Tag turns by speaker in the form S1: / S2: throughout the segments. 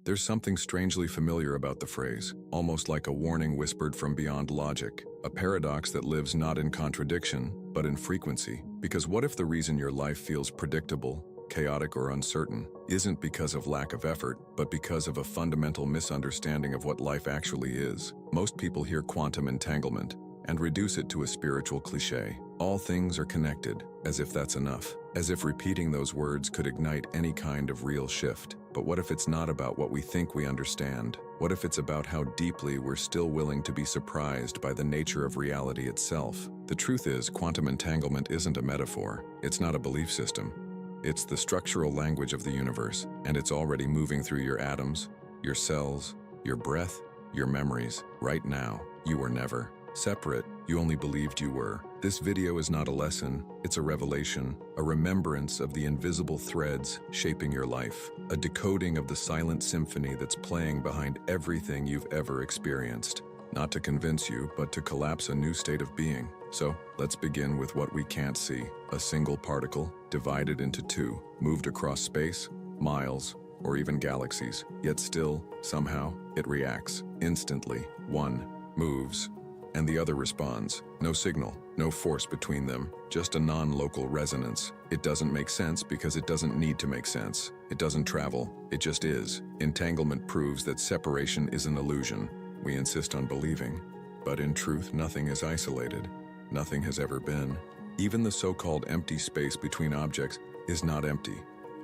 S1: There's something strangely familiar about the phrase, almost like a warning whispered from beyond logic, a paradox that lives not in contradiction, but in frequency. Because what if the reason your life feels predictable, chaotic, or uncertain isn't because of lack of effort, but because of a fundamental misunderstanding of what life actually is? Most people hear quantum entanglement and reduce it to a spiritual cliché. All things are connected, as if that's enough. As if repeating those words could ignite any kind of real shift. But what if it's not about what we think we understand? What if it's about how deeply we're still willing to be surprised by the nature of reality itself? The truth is, quantum entanglement isn't a metaphor. It's not a belief system. It's the structural language of the universe, and it's already moving through your atoms, your cells, your breath, your memories. Right now, you were never separate. You only believed you were. This video is not a lesson, it's a revelation, a remembrance of the invisible threads shaping your life, a decoding of the silent symphony that's playing behind everything you've ever experienced. Not to convince you, but to collapse a new state of being. So, let's begin with what we can't see. A single particle, divided into two, moved across space, miles, or even galaxies. Yet still, somehow, it reacts. Instantly, one moves, and the other responds. No signal, no force between them, just a non-local resonance. It doesn't make sense because it doesn't need to make sense. It doesn't travel, it just is. Entanglement proves that separation is an illusion. We insist on believing, but in truth, nothing is isolated. Nothing has ever been. Even the so-called empty space between objects is not empty.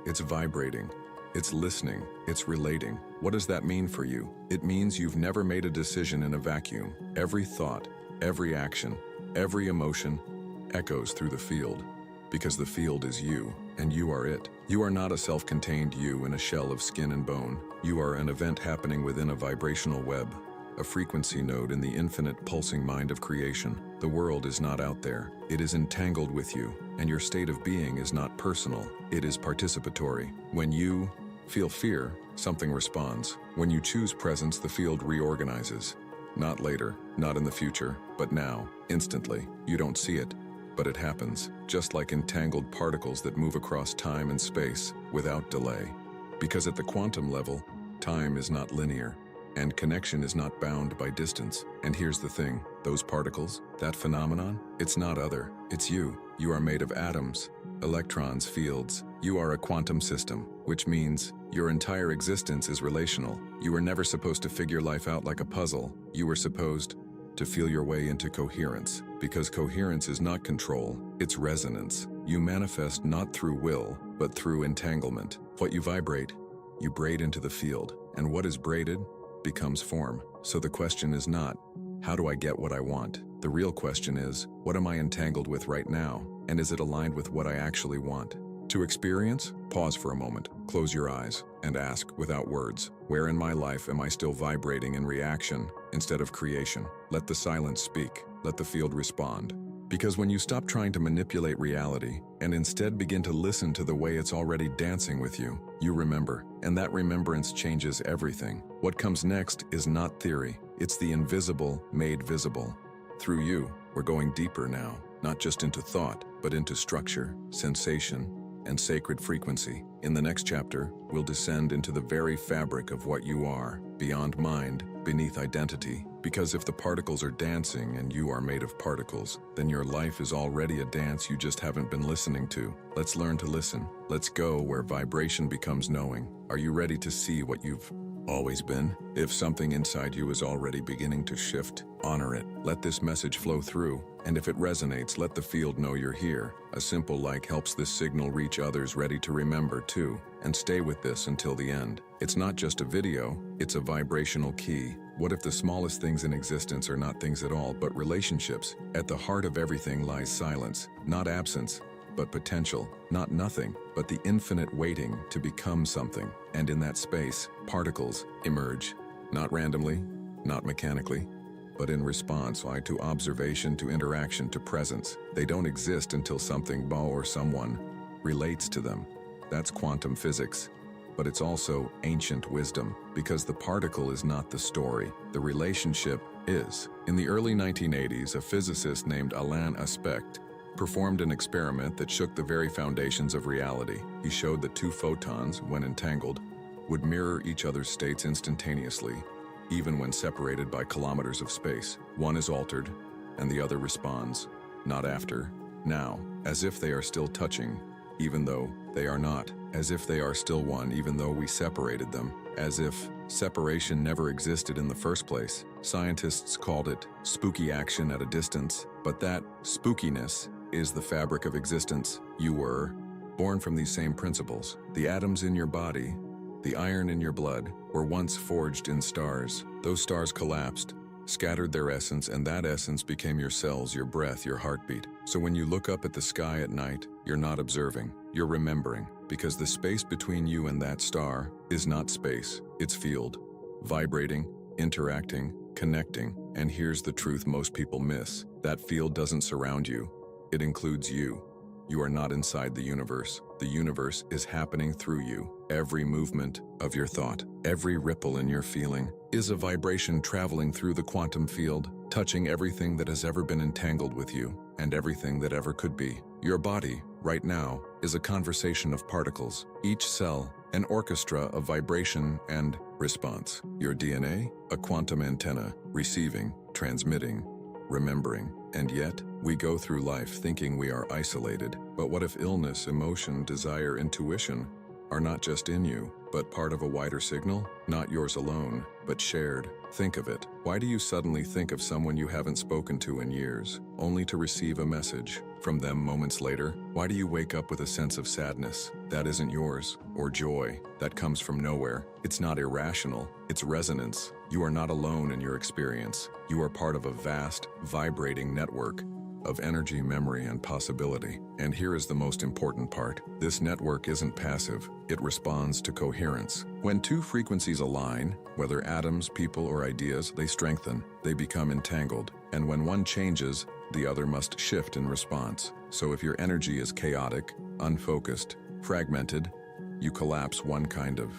S1: It's vibrating. It's listening, it's relating. What does that mean for you? It means you've never made a decision in a vacuum. Every thought, every action, every emotion echoes through the field. Because the field is you, and you are it. You are not a self-contained you in a shell of skin and bone. You are an event happening within a vibrational web, a frequency node in the infinite pulsing mind of creation. The world is not out there. It is entangled with you, and your state of being is not personal. It is participatory. When you feel fear, something responds. When you choose presence, the field reorganizes. Not later, not in the future, but now, instantly. You don't see it, but it happens, just like entangled particles that move across time and space without delay. Because at the quantum level, time is not linear, and connection is not bound by distance. And here's the thing, those particles, that phenomenon, it's not other, it's you. You are made of atoms, electrons, fields. You are a quantum system, which means your entire existence is relational. You were never supposed to figure life out like a puzzle. You were supposed to feel your way into coherence, because coherence is not control, it's resonance. You manifest not through will, but through entanglement. What you vibrate, you braid into the field, and what is braided becomes form. So the question is not, how do I get what I want? The real question is, what am I entangled with right now? And is it aligned with what I actually want? To experience, pause for a moment, close your eyes, and ask, without words, where in my life am I still vibrating in reaction instead of creation? Let the silence speak. Let the field respond. Because when you stop trying to manipulate reality and instead begin to listen to the way it's already dancing with you, you remember, and that remembrance changes everything. What comes next is not theory, it's the invisible made visible. Through you, we're going deeper now, not just into thought, but into structure, sensation, and sacred frequency. In the next chapter, we'll descend into the very fabric of what you are, beyond mind, beneath identity. Because if the particles are dancing and you are made of particles, then your life is already a dance you just haven't been listening to. Let's learn to listen. Let's go where vibration becomes knowing. Are you ready to see what you've always been? If something inside you is already beginning to shift, honor it. Let this message flow through, and if it resonates, let the field know you're here. A simple like helps this signal reach others ready to remember too, and stay with this until the end. It's not just a video, it's a vibrational key. What if the smallest things in existence are not things at all, but relationships? At the heart of everything lies silence, not absence, but potential, not nothing, but the infinite waiting to become something. And in that space, particles emerge, not randomly, not mechanically, but in response to observation, to interaction, to presence. They don't exist until something or someone relates to them. That's quantum physics. But it's also ancient wisdom, because the particle is not the story, the relationship is. In the early 1980s, a physicist named Alain Aspect performed an experiment that shook the very foundations of reality. He showed that two photons, when entangled, would mirror each other's states instantaneously, even when separated by kilometers of space. One is altered, and the other responds, not after, now, as if they are still touching, even though they are not, as if they are still one even though we separated them, as if separation never existed in the first place. Scientists called it spooky action at a distance, but that spookiness is the fabric of existence. You were born from these same principles. The atoms in your body, the iron in your blood, were once forged in stars. Those stars collapsed, scattered their essence, and that essence became your cells, your breath, your heartbeat. So when you look up at the sky at night, you're not observing, you're remembering, because the space between you and that star is not space, it's field, vibrating, interacting, connecting. And here's the truth most people miss. That field doesn't surround you, it includes you. You are not inside the universe. The universe is happening through you. Every movement of your thought, every ripple in your feeling, is a vibration traveling through the quantum field, touching everything that has ever been entangled with you, and everything that ever could be. Your body, right now, is a conversation of particles, each cell an orchestra of vibration and response. Your DNA, a quantum antenna, receiving, transmitting, remembering. And yet, we go through life thinking we are isolated. But what if illness, emotion, desire, intuition are not just in you, but part of a wider signal? Not yours alone, but shared. Think of it. Why do you suddenly think of someone you haven't spoken to in years, only to receive a message from them moments later? Why do you wake up with a sense of sadness that isn't yours, or joy that comes from nowhere? It's not irrational, it's resonance. You are not alone in your experience. You are part of a vast, vibrating network of energy, memory, and possibility. And here is the most important part. This network isn't passive, it responds to coherence. When two frequencies align, whether atoms, people, or ideas, they strengthen, they become entangled. And when one changes, the other must shift in response. So if your energy is chaotic, unfocused, fragmented, you collapse one kind of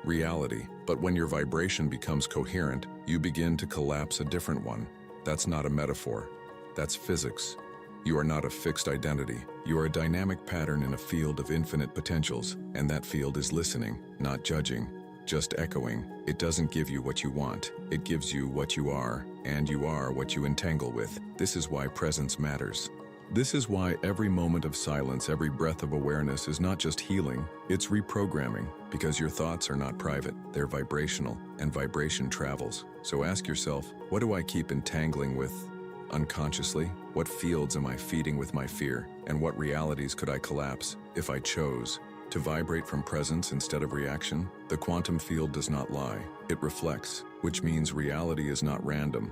S1: reality. But when your vibration becomes coherent, you begin to collapse a different one. That's not a metaphor. That's physics. You are not a fixed identity. You are a dynamic pattern in a field of infinite potentials, and that field is listening, not judging, just echoing. It doesn't give you what you want. It gives you what you are, and you are what you entangle with. This is why presence matters. This is why every moment of silence, every breath of awareness is not just healing, it's reprogramming, because your thoughts are not private, they're vibrational, and vibration travels. So ask yourself, what do I keep entangling with unconsciously? What fields am I feeding with my fear? And what realities could I collapse if I chose to vibrate from presence instead of reaction? The quantum field does not lie. It reflects, which means reality is not random.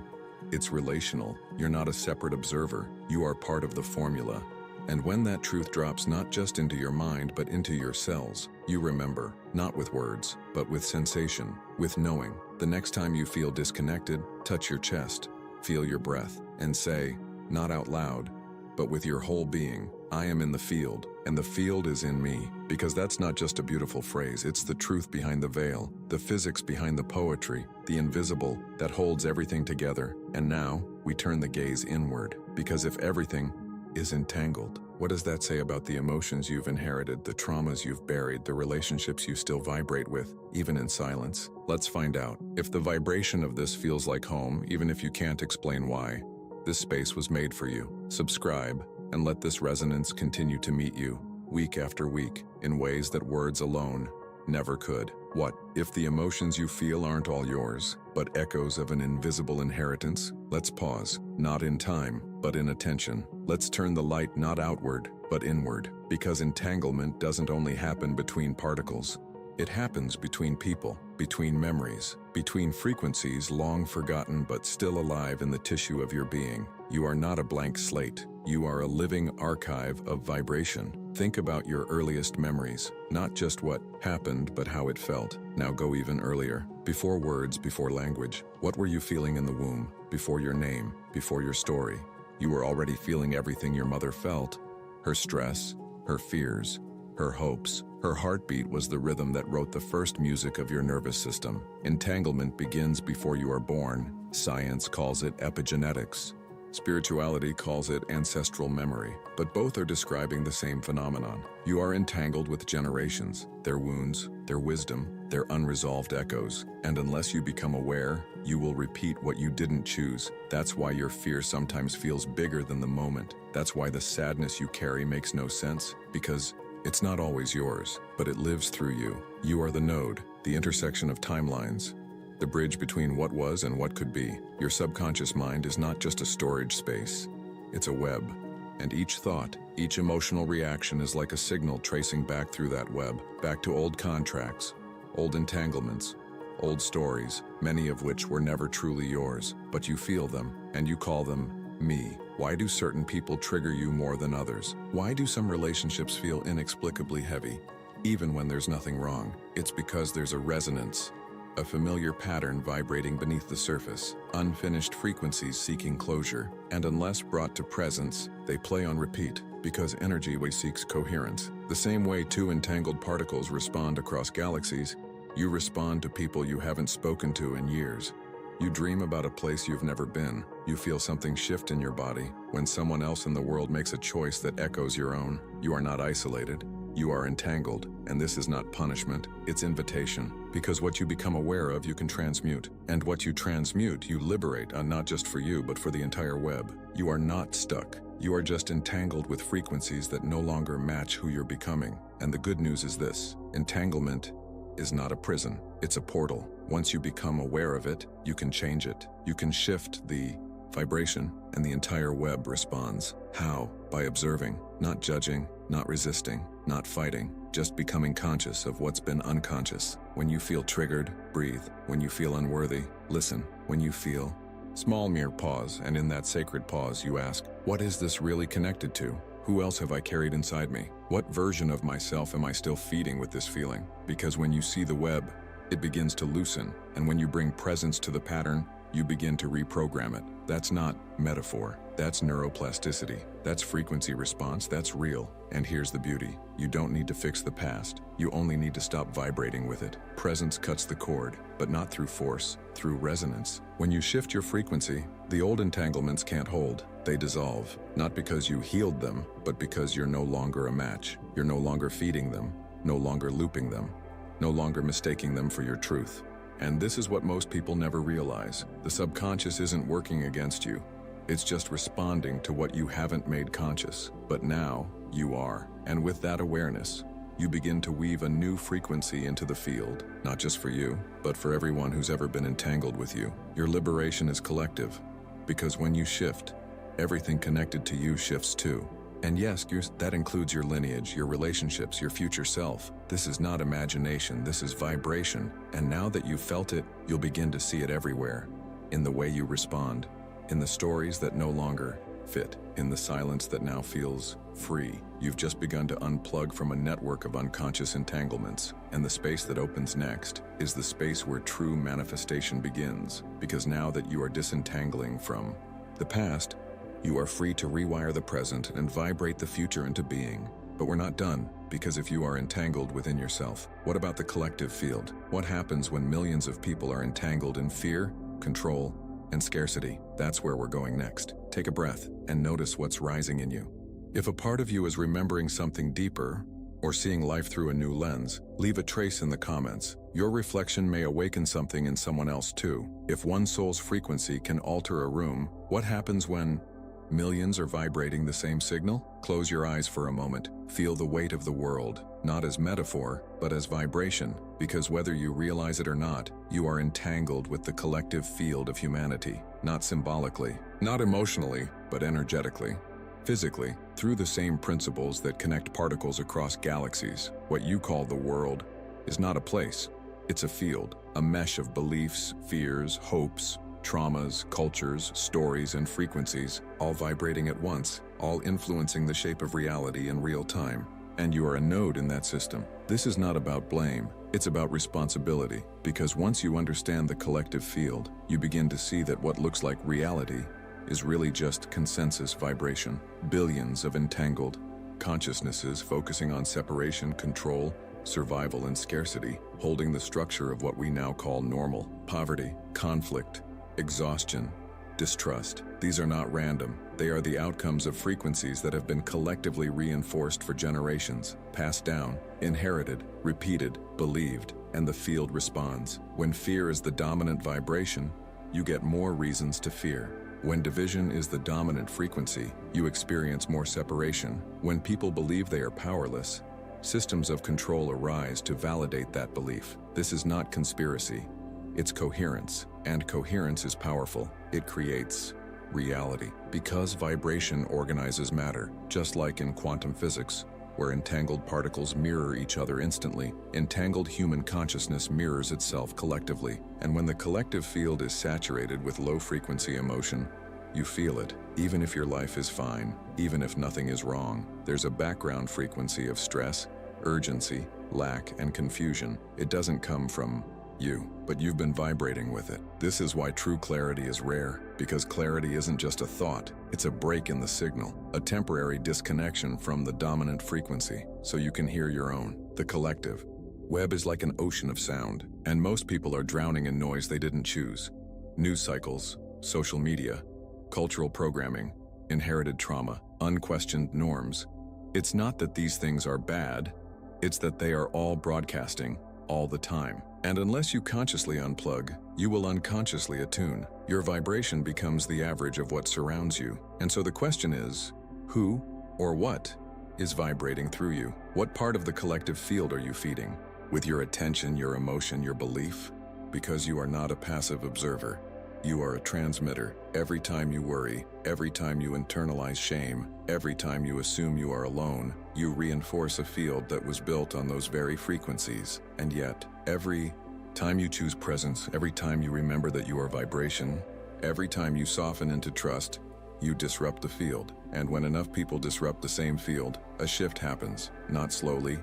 S1: It's relational. You're not a separate observer. You are part of the formula. And when that truth drops not just into your mind but into your cells, you remember, not with words, but with sensation, with knowing. The next time you feel disconnected, touch your chest, feel your breath, and say, not out loud, but with your whole being, I am in the field, and the field is in me. Because that's not just a beautiful phrase, it's the truth behind the veil, the physics behind the poetry, the invisible that holds everything together. And now, we turn the gaze inward, because if everything is entangled, what does that say about the emotions you've inherited, the traumas you've buried, the relationships you still vibrate with, even in silence? Let's find out. If the vibration of this feels like home, even if you can't explain why, this space was made for you. Subscribe, and let this resonance continue to meet you, week after week, in ways that words alone never could. What if the emotions you feel aren't all yours, but echoes of an invisible inheritance? Let's pause, not in time, but in attention. Let's turn the light not outward, but inward, because entanglement doesn't only happen between particles. It happens between people, between memories, between frequencies long forgotten but still alive in the tissue of your being. You are not a blank slate. You are a living archive of vibration. Think about your earliest memories, not just what happened, but how it felt. Now go even earlier. Before words, before language. What were you feeling in the womb? Before your name, before your story. You were already feeling everything your mother felt. Her stress, her fears, her hopes. Her heartbeat was the rhythm that wrote the first music of your nervous system. Entanglement begins before you are born. Science calls it epigenetics. Spirituality calls it ancestral memory, but both are describing the same phenomenon. You are entangled with generations, their wounds, their wisdom, their unresolved echoes, and unless you become aware, you will repeat what you didn't choose. That's why your fear sometimes feels bigger than the moment. That's why the sadness you carry makes no sense, because it's not always yours, but it lives through you. You are the node, the intersection of timelines, the bridge between what was and what could be. Your subconscious mind is not just a storage space, it's a web. And each thought, each emotional reaction is like a signal tracing back through that web, back to old contracts, old entanglements, old stories, many of which were never truly yours, but you feel them, and you call them me. Why do certain people trigger you more than others? Why do some relationships feel inexplicably heavy, even when there's nothing wrong? It's because there's a resonance, a familiar pattern vibrating beneath the surface, unfinished frequencies seeking closure, and unless brought to presence, they play on repeat, because energy seeks coherence. The same way two entangled particles respond across galaxies, you respond to people you haven't spoken to in years. You dream about a place you've never been. You feel something shift in your body when someone else in the world makes a choice that echoes your own. You are not isolated. You are entangled, and this is not punishment, it's invitation. Because what you become aware of, you can transmute. And what you transmute, you liberate, not just for you, but for the entire web. You are not stuck. You are just entangled with frequencies that no longer match who you're becoming. And the good news is this: entanglement is not a prison, it's a portal. Once you become aware of it, you can change it. You can shift the vibration, and the entire web responds. How? By observing, not judging, not resisting, not fighting, just becoming conscious of what's been unconscious. When you feel triggered, breathe. When you feel unworthy, listen. When you feel small, mere pause, and in that sacred pause you ask, what is this really connected to? Who else have I carried inside me? What version of myself am I still feeding with this feeling? Because when you see the web, it begins to loosen, and when you bring presence to the pattern, you begin to reprogram it. That's not metaphor, that's neuroplasticity, that's frequency response, that's real. And here's the beauty: you don't need to fix the past, you only need to stop vibrating with it. Presence cuts the cord, but not through force, through resonance. When you shift your frequency, the old entanglements can't hold, they dissolve. Not because you healed them, but because you're no longer a match. You're no longer feeding them, no longer looping them, no longer mistaking them for your truth. And this is what most people never realize. The subconscious isn't working against you. It's just responding to what you haven't made conscious. But now, you are. And with that awareness, you begin to weave a new frequency into the field, not just for you, but for everyone who's ever been entangled with you. Your liberation is collective, because when you shift, everything connected to you shifts too. And yes, that includes your lineage, your relationships, your future self. This is not imagination, this is vibration. And now that you've felt it, you'll begin to see it everywhere. In the way you respond, in the stories that no longer fit, in the silence that now feels free. You've just begun to unplug from a network of unconscious entanglements. And the space that opens next is the space where true manifestation begins. Because now that you are disentangling from the past, you are free to rewire the present and vibrate the future into being. But we're not done, because if you are entangled within yourself, what about the collective field? What happens when millions of people are entangled in fear, control, and scarcity? That's where we're going next. Take a breath and notice what's rising in you. If a part of you is remembering something deeper, or seeing life through a new lens, leave a trace in the comments. Your reflection may awaken something in someone else too. If one soul's frequency can alter a room, what happens when millions are vibrating the same signal? Close your eyes for a moment. Feel the weight of the world, not as metaphor, but as vibration, because whether you realize it or not, you are entangled with the collective field of humanity, not symbolically, not emotionally, but energetically, physically, through the same principles that connect particles across galaxies. What you call the world is not a place, it's a field, a mesh of beliefs, fears, hopes, traumas, cultures, stories, and frequencies, all vibrating at once, all influencing the shape of reality in real time. And you are a node in that system. This is not about blame, it's about responsibility, because once you understand the collective field, you begin to see that what looks like reality is really just consensus vibration. Billions of entangled consciousnesses focusing on separation, control, survival, and scarcity, holding the structure of what we now call normal. Poverty, conflict, exhaustion, distrust. These are not random. They are the outcomes of frequencies that have been collectively reinforced for generations, passed down, inherited, repeated, believed, and the field responds. When fear is the dominant vibration, you get more reasons to fear. When division is the dominant frequency, you experience more separation. When people believe they are powerless, systems of control arise to validate that belief. This is not conspiracy. It's coherence, and coherence is powerful. It creates reality. Because vibration organizes matter, just like in quantum physics, where entangled particles mirror each other instantly, entangled human consciousness mirrors itself collectively. And when the collective field is saturated with low-frequency emotion, you feel it. Even if your life is fine, even if nothing is wrong, there's a background frequency of stress, urgency, lack, and confusion. It doesn't come from you, but you've been vibrating with it. This is why true clarity is rare, because clarity isn't just a thought, it's a break in the signal, a temporary disconnection from the dominant frequency, so you can hear your own, the collective. Web is like an ocean of sound, and most people are drowning in noise they didn't choose. News cycles, social media, cultural programming, inherited trauma, unquestioned norms. It's not that these things are bad, it's that they are all broadcasting, all the time. And unless you consciously unplug, you will unconsciously attune. Your vibration becomes the average of what surrounds you. And so the question is, who or what is vibrating through you? What part of the collective field are you feeding? With your attention, your emotion, your belief? Because you are not a passive observer. You are a transmitter. Every time you worry, every time you internalize shame, every time you assume you are alone, you reinforce a field that was built on those very frequencies. And yet, every time you choose presence, every time you remember that you are vibration, every time you soften into trust, you disrupt the field. And when enough people disrupt the same field, a shift happens, not slowly,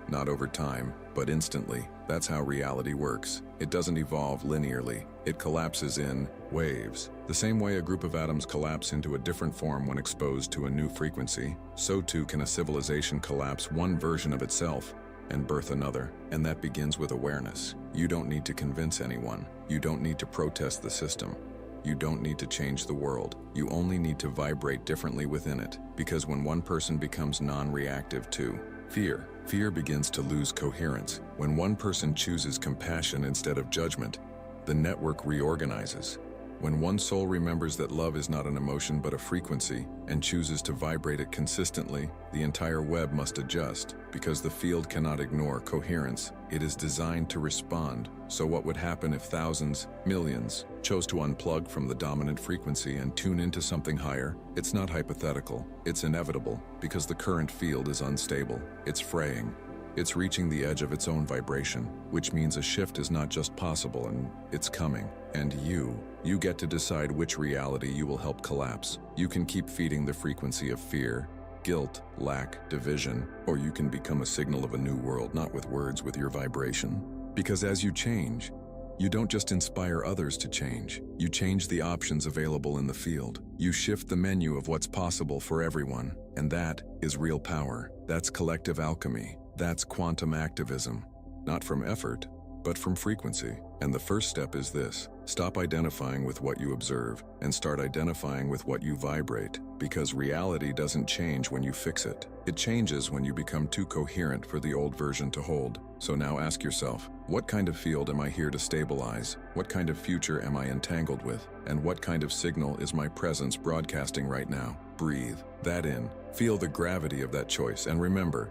S1: not over time, but instantly. That's how reality works. It doesn't evolve linearly. It collapses in waves. The same way a group of atoms collapse into a different form when exposed to a new frequency, so too can a civilization collapse one version of itself and birth another. And that begins with awareness. You don't need to convince anyone. You don't need to protest the system. You don't need to change the world. You only need to vibrate differently within it. Because when one person becomes non-reactive to fear begins to lose coherence. When one person chooses compassion instead of judgment, the network reorganizes. When one soul remembers that love is not an emotion but a frequency and chooses to vibrate it consistently, the entire web must adjust, because the field cannot ignore coherence. It is designed to respond. So what would happen if thousands, millions, chose to unplug from the dominant frequency and tune into something higher? It's not hypothetical. It's inevitable, because the current field is unstable. It's fraying. It's reaching the edge of its own vibration, which means a shift is not just possible, and it's coming. And you get to decide which reality you will help collapse. You can keep feeding the frequency of fear, guilt, lack, division, or you can become a signal of a new world, not with words, with your vibration. Because as you change, you don't just inspire others to change. You change the options available in the field. You shift the menu of what's possible for everyone. And that is real power. That's collective alchemy. That's quantum activism. Not from effort, but from frequency. And the first step is this: stop identifying with what you observe and start identifying with what you vibrate. Because reality doesn't change when you fix it. It changes when you become too coherent for the old version to hold. So now ask yourself, what kind of field am I here to stabilize? What kind of future am I entangled with? And what kind of signal is my presence broadcasting right now? Breathe that in. Feel the gravity of that choice. And remember,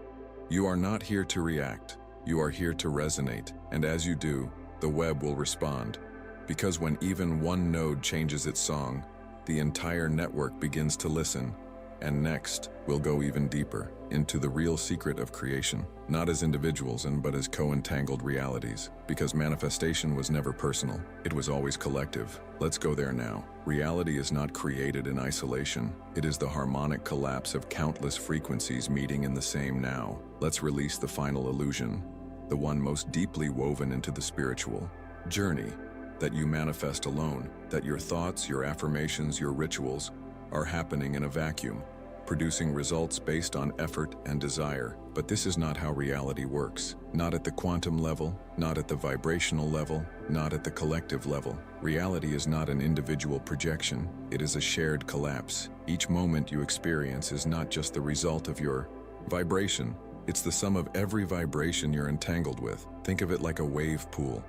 S1: you are not here to react. You are here to resonate. And as you do, the web will respond. Because when even one node changes its song, the entire network begins to listen. And next, we'll go even deeper into the real secret of creation, not as individuals but as co-entangled realities. Because manifestation was never personal, it was always collective. Let's go there now. Reality is not created in isolation. It is the harmonic collapse of countless frequencies meeting in the same now. Let's release the final illusion, the one most deeply woven into the spiritual journey, that you manifest alone, that your thoughts, your affirmations, your rituals are happening in a vacuum. producing results based on effort and desire. But this is not how reality works. Not at the quantum level, not at the vibrational level, not at the collective level. Reality is not an individual projection, it is a shared collapse. Each moment you experience is not just the result of your vibration, it's the sum of every vibration you're entangled with. Think of it like a wave pool.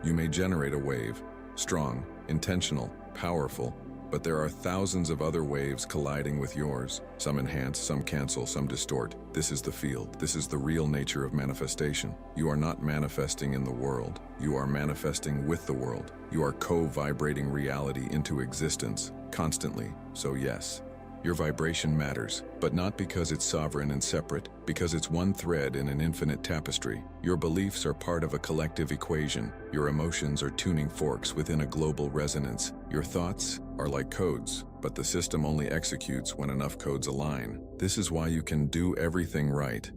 S1: You may generate a wave, strong, intentional, powerful, but there are thousands of other waves colliding with yours. Some enhance, some cancel, some distort. This is the field. This is the real nature of manifestation. You are not manifesting in the world. You are manifesting with the world. You are co-vibrating reality into existence, constantly. So yes, your vibration matters, but not because it's sovereign and separate, because it's one thread in an infinite tapestry. Your beliefs are part of a collective equation. Your emotions are tuning forks within a global resonance. Your thoughts are like codes, but the system only executes when enough codes align. This is why you can do everything right,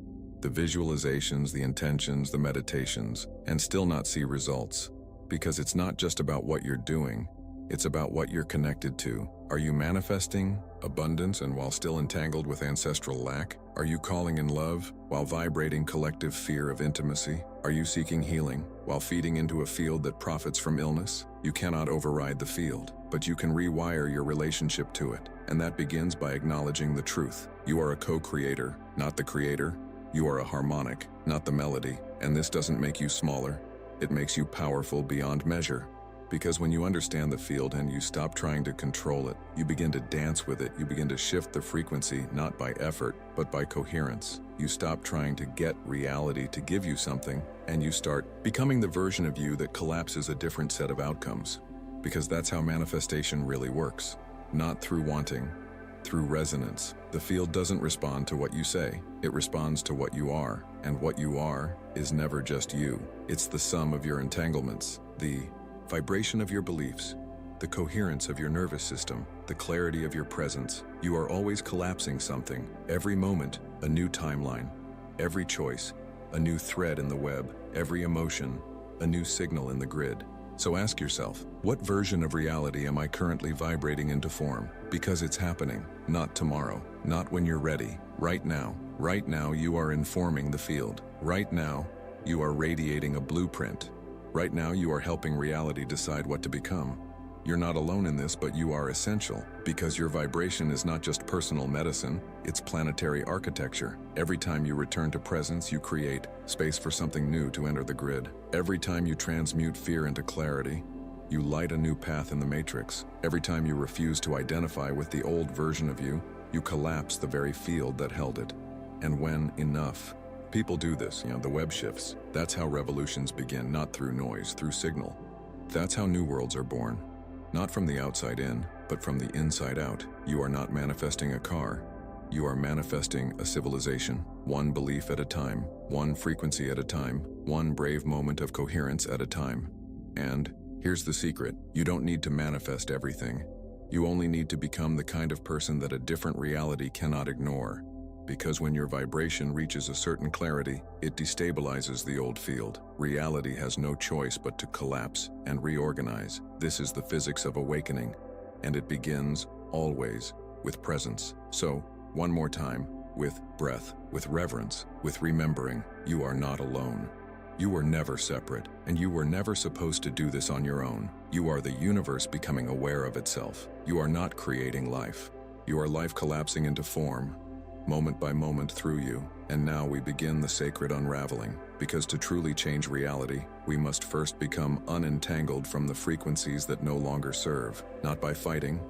S1: the visualizations, the intentions, the meditations, and still not see results. Because it's not just about what you're doing, it's about what you're connected to. Are you manifesting abundance and while still entangled with ancestral lack? Are you calling in love while vibrating collective fear of intimacy? Are you seeking healing while feeding into a field that profits from illness? You cannot override the field, but you can rewire your relationship to it. And that begins by acknowledging the truth. You are a co-creator, not the creator. You are a harmonic, not the melody. And this doesn't make you smaller. It makes you powerful beyond measure. Because when you understand the field and you stop trying to control it, you begin to dance with it, you begin to shift the frequency not by effort, but by coherence. You stop trying to get reality to give you something, and you start becoming the version of you that collapses a different set of outcomes. Because that's how manifestation really works. Not through wanting, through resonance. The field doesn't respond to what you say, it responds to what you are. And what you are is never just you. It's the sum of your entanglements, the vibration of your beliefs, the coherence of your nervous system, the clarity of your presence. You are always collapsing something. Every moment, a new timeline. Every choice, a new thread in the web. Every emotion, a new signal in the grid. So ask yourself, what version of reality am I currently vibrating into form? Because it's happening, not tomorrow, not when you're ready. Right now. Right now you are informing the field. Right now, you are radiating a blueprint. Right now, you are helping reality decide what to become. You're not alone in this, but you are essential, because your vibration is not just personal medicine, it's planetary architecture. Every time you return to presence, you create space for something new to enter the grid. Every time you transmute fear into clarity, you light a new path in the matrix. Every time you refuse to identify with the old version of you, you collapse the very field that held it. And when enough people do this, the web shifts. That's how revolutions begin, not through noise, through signal. That's how new worlds are born. Not from the outside in, but from the inside out. You are not manifesting a car. You are manifesting a civilization, one belief at a time, one frequency at a time, one brave moment of coherence at a time. And here's the secret. You don't need to manifest everything. You only need to become the kind of person that a different reality cannot ignore. Because when your vibration reaches a certain clarity, it destabilizes the old field. Reality has no choice but to collapse and reorganize. This is the physics of awakening, and it begins, always, with presence. So, one more time, with breath, with reverence, with remembering, you are not alone. You were never separate, and you were never supposed to do this on your own. You are the universe becoming aware of itself. You are not creating life. You are life collapsing into form, moment by moment through you. And now we begin the sacred unraveling, because to truly change reality, we must first become unentangled from the frequencies that no longer serve. Not by fighting,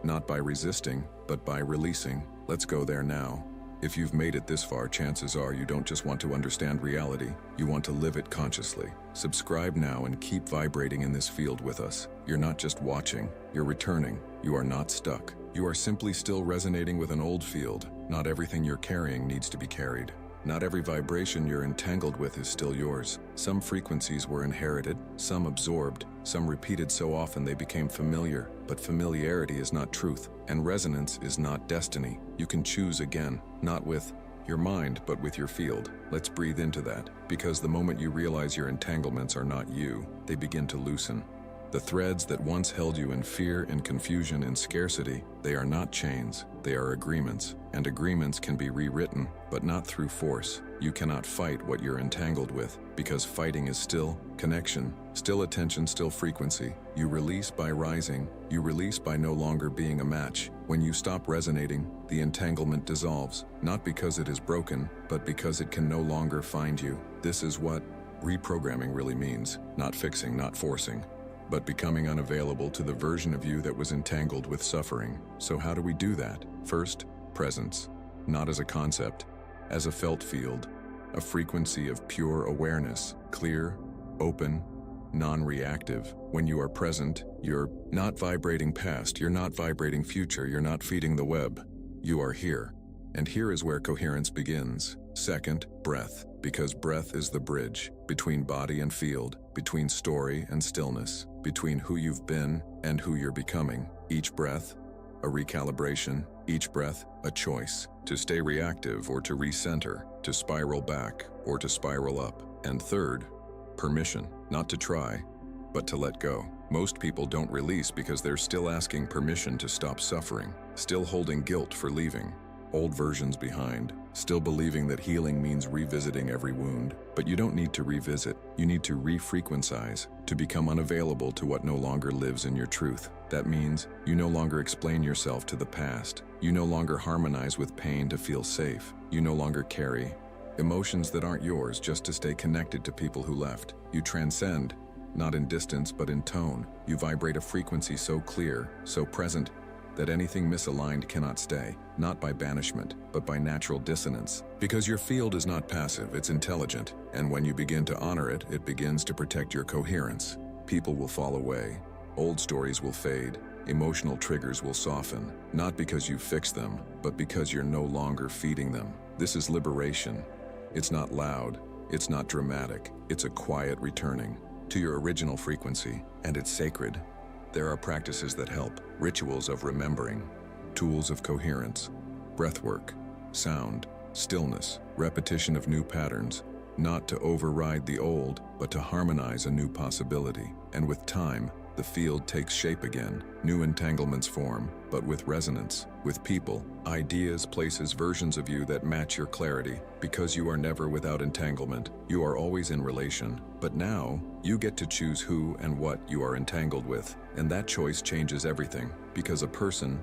S1: not by resisting, but by releasing. Let's go there now. If you've made it this far, chances are you don't just want to understand reality, you want to live it consciously. Subscribe now and keep vibrating in this field with us. You're not just watching, you're returning. You are not stuck. You are simply still resonating with an old field. Not everything you're carrying needs to be carried. Not every vibration you're entangled with is still yours. Some frequencies were inherited, some absorbed, some repeated so often they became familiar. But familiarity is not truth, and resonance is not destiny. You can choose again, not with your mind, but with your field. Let's breathe into that, because the moment you realize your entanglements are not you, they begin to loosen. The threads that once held you in fear and confusion and scarcity, they are not chains, They are agreements, and agreements can be rewritten, but not through force. You cannot fight what you're entangled with, because fighting is still connection, still attention, still frequency. You release by rising. You release by no longer being a match. When you stop resonating, the entanglement dissolves, not because it is broken, but because it can no longer find you. This is what reprogramming really means. Not fixing, not forcing, but becoming unavailable to the version of you that was entangled with suffering. So how do we do that? First, presence. Not as a concept, as a felt field, a frequency of pure awareness, clear, open, non-reactive. When you are present, you're not vibrating past, you're not vibrating future, you're not feeding the web. You are here. And here is where coherence begins. Second, breath, because breath is the bridge between body and field, between story and stillness, between who you've been and who you're becoming. Each breath, a recalibration. Each breath, a choice, to stay reactive or to recenter, to spiral back or to spiral up. And third, permission, not to try, but to let go. Most people don't release because they're still asking permission to stop suffering, still holding guilt for leaving, old versions behind, still believing that healing means revisiting every wound. But you don't need to revisit, you need to re-frequencize, to become unavailable to what no longer lives in your truth. That means you no longer explain yourself to the past. You no longer harmonize with pain to feel safe. You no longer carry emotions that aren't yours just to stay connected to people who left. You transcend, not in distance but in tone. You vibrate a frequency so clear, so present, that anything misaligned cannot stay, not by banishment, but by natural dissonance. Because your field is not passive, it's intelligent, and when you begin to honor it, it begins to protect your coherence. People will fall away, old stories will fade, emotional triggers will soften, not because you fix them, but because you're no longer feeding them. This is liberation. It's not loud, it's not dramatic, it's a quiet returning to your original frequency, and it's sacred. There are practices that help, rituals of remembering, tools of coherence, breathwork, sound, stillness, repetition of new patterns, not to override the old, but to harmonize a new possibility. And with time, the field takes shape again. New entanglements form, but with resonance, with people, ideas, places, versions of you that match your clarity. Because you are never without entanglement, you are always in relation. But now, you get to choose who and what you are entangled with. And that choice changes everything. Because a person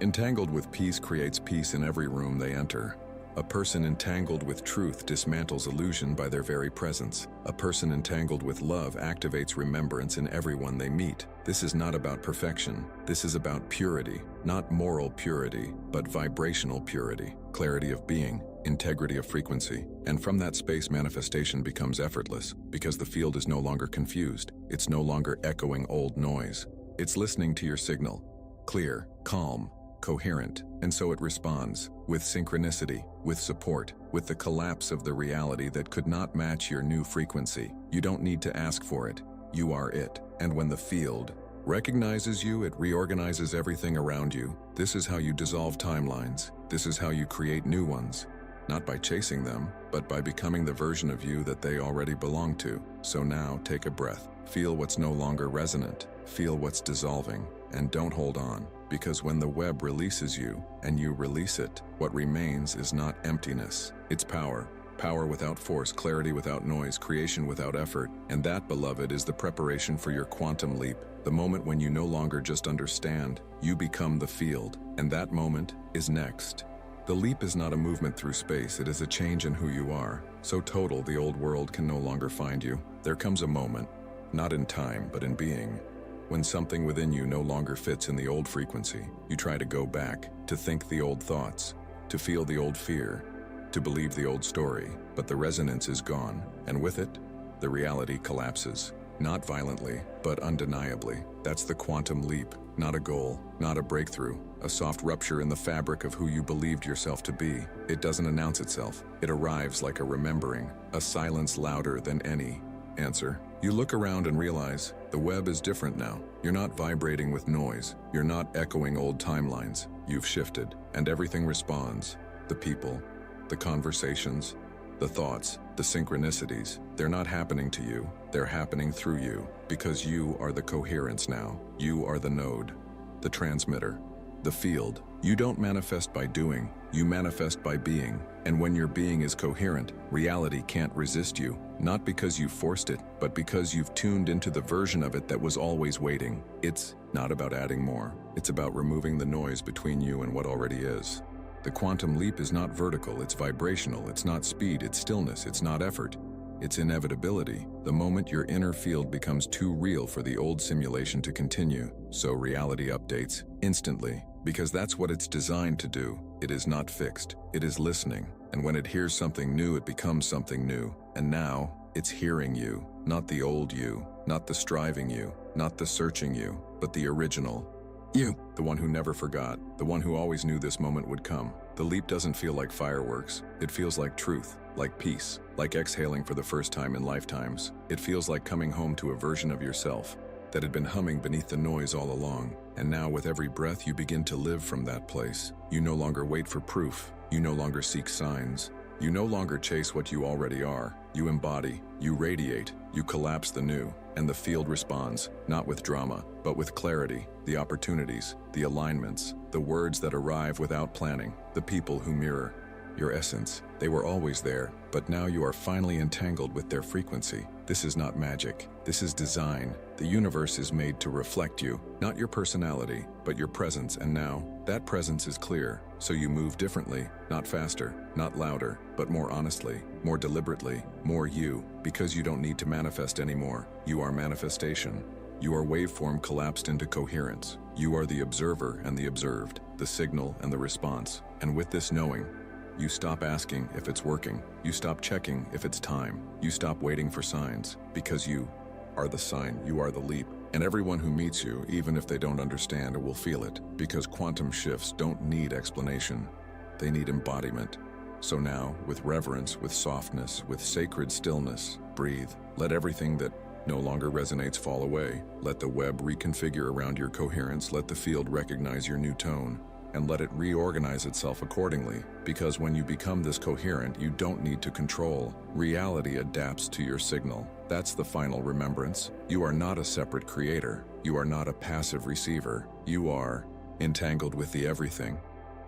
S1: entangled with peace creates peace in every room they enter. A person entangled with truth dismantles illusion by their very presence. A person entangled with love activates remembrance in everyone they meet. This is not about perfection. This is about purity, not moral purity, but vibrational purity, clarity of being, integrity of frequency. And from that space, manifestation becomes effortless, because the field is no longer confused. It's no longer echoing old noise. It's listening to your signal, clear, calm, coherent, and so it responds with synchronicity, with support, with the collapse of the reality that could not match your new frequency. You don't need to ask for it. You are it. And when the field recognizes you, it reorganizes everything around you. This is how you dissolve timelines. This is how you create new ones. Not by chasing them, but by becoming the version of you that they already belong to. So now, take a breath. Feel what's no longer resonant. Feel what's dissolving. And don't hold on. Because when the web releases you, and you release it, what remains is not emptiness. It's power. Power without force, clarity without noise, creation without effort. And that, beloved, is the preparation for your quantum leap. The moment when you no longer just understand, you become the field. And that moment is next. The leap is not a movement through space, it is a change in who you are. So total, the old world can no longer find you. There comes a moment, not in time, but in being, when something within you no longer fits in the old frequency. You try to go back, to think the old thoughts, to feel the old fear, to believe the old story, but the resonance is gone, and with it, the reality collapses. Not violently, but undeniably. That's the quantum leap, not a goal, not a breakthrough, a soft rupture in the fabric of who you believed yourself to be. It doesn't announce itself. It arrives like a remembering, a silence louder than any answer. You look around and realize the web is different now. You're not vibrating with noise. You're not echoing old timelines. You've shifted, and everything responds. The people, the conversations, the thoughts, the synchronicities. They're not happening to you. They're happening through you, because you are the coherence now. You are the node, the transmitter, the field, You don't manifest by doing, you manifest by being. And when your being is coherent, reality can't resist you, not because you forced it, but because you've tuned into the version of it that was always waiting. It's not about adding more. It's about removing the noise between you and what already is. The quantum leap is not vertical, it's vibrational, it's not speed, it's stillness, it's not effort. It's inevitability. The moment your inner field becomes too real for the old simulation to continue, so reality updates instantly, because that's what it's designed to do. It is not fixed, it is listening, and when it hears something new, it becomes something new. And now, it's hearing you, not the old you, not the striving you, not the searching you, but the original you, the one who never forgot, the one who always knew this moment would come. The leap doesn't feel like fireworks. It feels like truth, like peace, like exhaling for the first time in lifetimes. It feels like coming home to a version of yourself that had been humming beneath the noise all along. And now with every breath you begin to live from that place. You no longer wait for proof. You no longer seek signs. You no longer chase what you already are. You embody, you radiate, you collapse the new, and the field responds, not with drama, but with clarity, the opportunities, the alignments, the words that arrive without planning, the people who mirror your essence. They were always there, but now you are finally entangled with their frequency. This is not magic. This is design. The universe is made to reflect you, not your personality, but your presence, and now that presence is clear. So you move differently, not faster, not louder, but more honestly, more deliberately, more you, because you don't need to manifest anymore. You are manifestation. You are waveform collapsed into coherence. You are the observer and the observed, the signal and the response. And with this knowing, you stop asking if it's working. You stop checking if it's time. You stop waiting for signs, because you are the sign, you are the leap. And everyone who meets you, even if they don't understand, will feel it, because quantum shifts don't need explanation. They need embodiment. So now, with reverence, with softness, with sacred stillness, breathe. Let everything that no longer resonates fall away. Let the web reconfigure around your coherence. Let the field recognize your new tone. And let it reorganize itself accordingly, because when you become this coherent, you don't need to control. Reality adapts to your signal. That's the final remembrance. You are not a separate creator. You are not a passive receiver. You are entangled with the everything.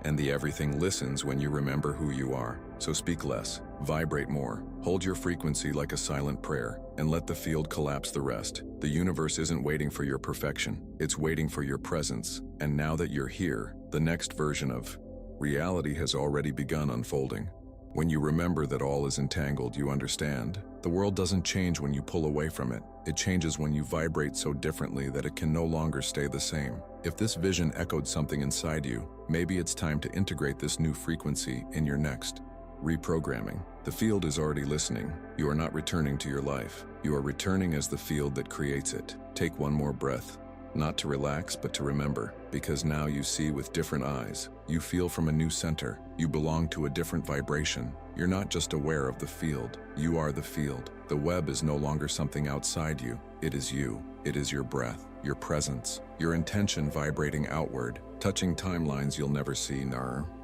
S1: And the everything listens when you remember who you are. So speak less, vibrate more, hold your frequency like a silent prayer, and let the field collapse the rest. The universe isn't waiting for your perfection, it's waiting for your presence. And now that you're here, the next version of reality has already begun unfolding. When you remember that all is entangled, you understand. The world doesn't change when you pull away from it. It changes when you vibrate so differently that it can no longer stay the same. If this vision echoed something inside you, maybe it's time to integrate this new frequency in your next reprogramming. The field is already listening. You are not returning to your life. You are returning as the field that creates it. Take one more breath. Not to relax, but to remember, because now you see with different eyes. You feel from a new center. You belong to a different vibration. You're not just aware of the field. You are the field. The web is no longer something outside you. It is you. It is your breath, your presence, your intention vibrating outward, touching timelines you'll never see,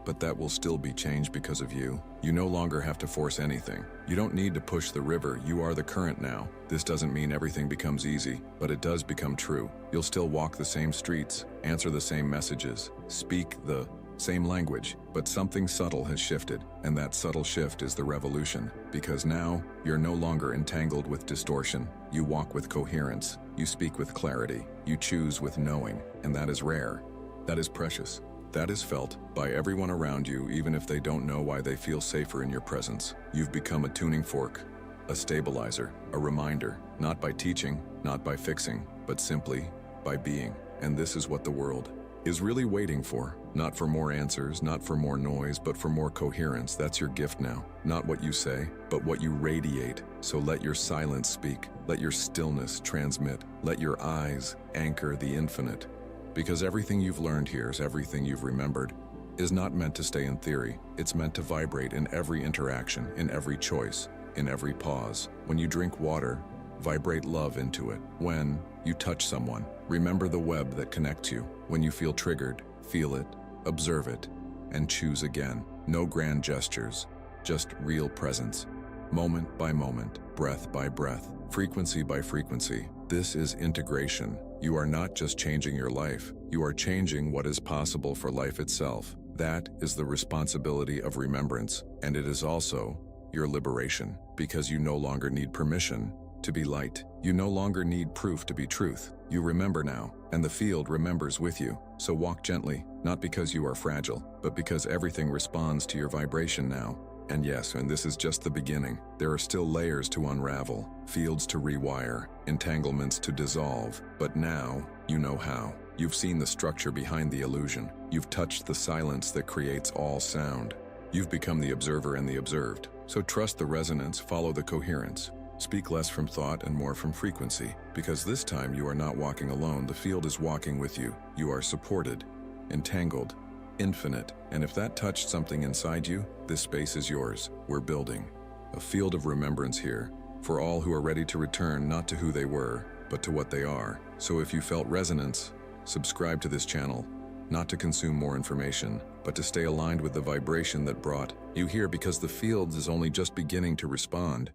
S1: but that will still be changed because of you. You no longer have to force anything. You don't need to push the river. You are the current now. This doesn't mean everything becomes easy, but it does become true. You'll still walk the same streets, answer the same messages, speak the same language, but something subtle has shifted, and that subtle shift is the revolution, because now you're no longer entangled with distortion. You walk with coherence, you speak with clarity, you choose with knowing, and that is rare. That is precious. That is felt by everyone around you, even if they don't know why they feel safer in your presence. You've become a tuning fork, a stabilizer, a reminder, not by teaching, not by fixing, but simply by being. And this is what the world is really waiting for. Not for more answers, not for more noise, but for more coherence. That's your gift now. Not what you say, but what you radiate. So let your silence speak. Let your stillness transmit. Let your eyes anchor the infinite. Because everything you've learned here is everything you've remembered, is not meant to stay in theory. It's meant to vibrate in every interaction, in every choice, in every pause. When you drink water, vibrate love into it. When you touch someone, remember the web that connects you. When you feel triggered, feel it, observe it, and choose again. No grand gestures, just real presence. moment by moment, breath by breath, frequency by frequency. This is integration. You are not just changing your life, you are changing what is possible for life itself. That is the responsibility of remembrance, and it is also your liberation, because you no longer need permission to be light. You no longer need proof to be truth. You remember now, and the field remembers with you. So walk gently, not because you are fragile, but because everything responds to your vibration now. And yes, and this is just the beginning. There are still layers to unravel, fields to rewire, entanglements to dissolve. But now, you know how. You've seen the structure behind the illusion. You've touched the silence that creates all sound. You've become the observer and the observed. So trust the resonance, follow the coherence. Speak less from thought and more from frequency, because this time you are not walking alone, the field is walking with you. You are supported, entangled, infinite, and if that touched something inside you, this space is yours. We're building a field of remembrance here, for all who are ready to return not to who they were, but to what they are. So if you felt resonance, subscribe to this channel, not to consume more information, but to stay aligned with the vibration that brought you here, because the field is only just beginning to respond.